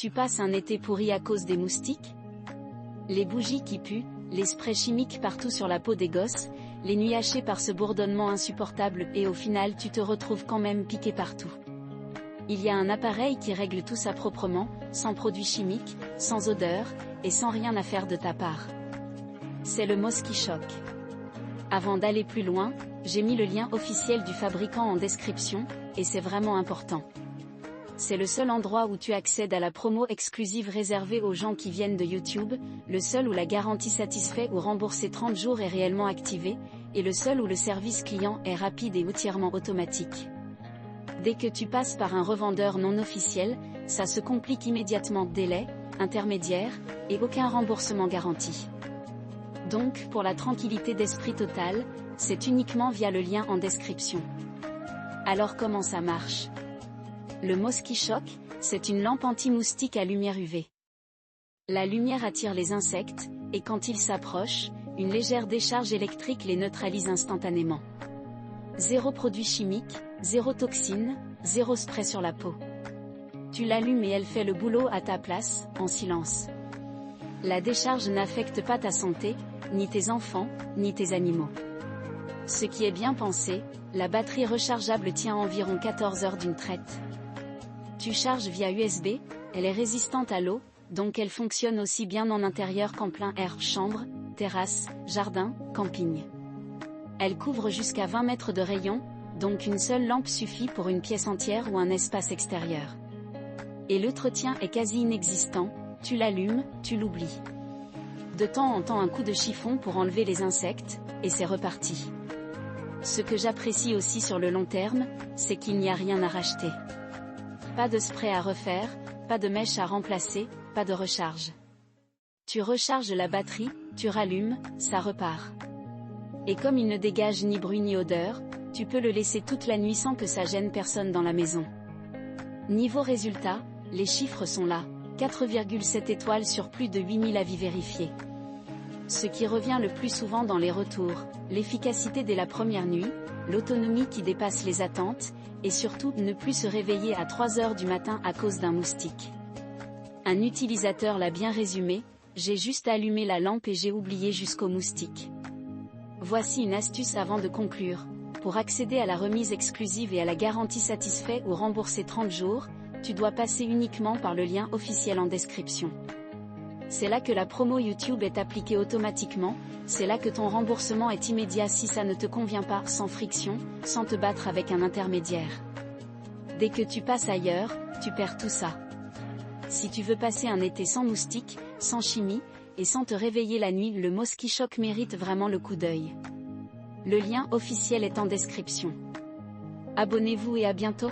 Tu passes un été pourri à cause des moustiques? Les bougies qui puent, les sprays chimiques partout sur la peau des gosses, les nuits hachées par ce bourdonnement insupportable et au final tu te retrouves quand même piqué partout. Il y a un appareil qui règle tout ça proprement, sans produits chimiques, sans odeur, et sans rien à faire de ta part. C'est le MosquiShock. Avant d'aller plus loin, j'ai mis le lien officiel du fabricant en description, et c'est vraiment important. C'est le seul endroit où tu accèdes à la promo exclusive réservée aux gens qui viennent de YouTube, le seul où la garantie satisfait ou remboursée 30 jours est réellement activée, et le seul où le service client est rapide et entièrement automatique. Dès que tu passes par un revendeur non officiel, ça se complique immédiatement, délai, intermédiaire, et aucun remboursement garanti. Donc, pour la tranquillité d'esprit totale, c'est uniquement via le lien en description. Alors comment ça marche? Le MosquiShock, c'est une lampe anti-moustique à lumière UV. La lumière attire les insectes, et quand ils s'approchent, une légère décharge électrique les neutralise instantanément. Zéro produit chimique, zéro toxine, zéro spray sur la peau. Tu l'allumes et elle fait le boulot à ta place, en silence. La décharge n'affecte pas ta santé, ni tes enfants, ni tes animaux. Ce qui est bien pensé, la batterie rechargeable tient environ 14 heures d'une traite. Tu charges via USB, elle est résistante à l'eau, donc elle fonctionne aussi bien en intérieur qu'en plein air, chambre, terrasse, jardin, camping. Elle couvre jusqu'à 20 mètres de rayon, donc une seule lampe suffit pour une pièce entière ou un espace extérieur. Et l'entretien est quasi inexistant, tu l'allumes, tu l'oublies. De temps en temps un coup de chiffon pour enlever les insectes, et c'est reparti. Ce que j'apprécie aussi sur le long terme, c'est qu'il n'y a rien à racheter. Pas de spray à refaire, pas de mèche à remplacer, pas de recharge. Tu recharges la batterie, tu rallumes, ça repart. Et comme il ne dégage ni bruit ni odeur, tu peux le laisser toute la nuit sans que ça gêne personne dans la maison. Niveau résultat, les chiffres sont là, 4,7 étoiles sur plus de 8000 avis vérifiés. Ce qui revient le plus souvent dans les retours, l'efficacité dès la première nuit, l'autonomie qui dépasse les attentes, et surtout ne plus se réveiller à 3 heures du matin à cause d'un moustique. Un utilisateur l'a bien résumé, j'ai juste allumé la lampe et j'ai oublié jusqu'au moustique. Voici une astuce avant de conclure. Pour accéder à la remise exclusive et à la garantie satisfait ou remboursée 30 jours, tu dois passer uniquement par le lien officiel en description. C'est là que la promo YouTube est appliquée automatiquement, c'est là que ton remboursement est immédiat si ça ne te convient pas, sans friction, sans te battre avec un intermédiaire. Dès que tu passes ailleurs, tu perds tout ça. Si tu veux passer un été sans moustiques, sans chimie, et sans te réveiller la nuit, le MosquiShock mérite vraiment le coup d'œil. Le lien officiel est en description. Abonnez-vous et à bientôt.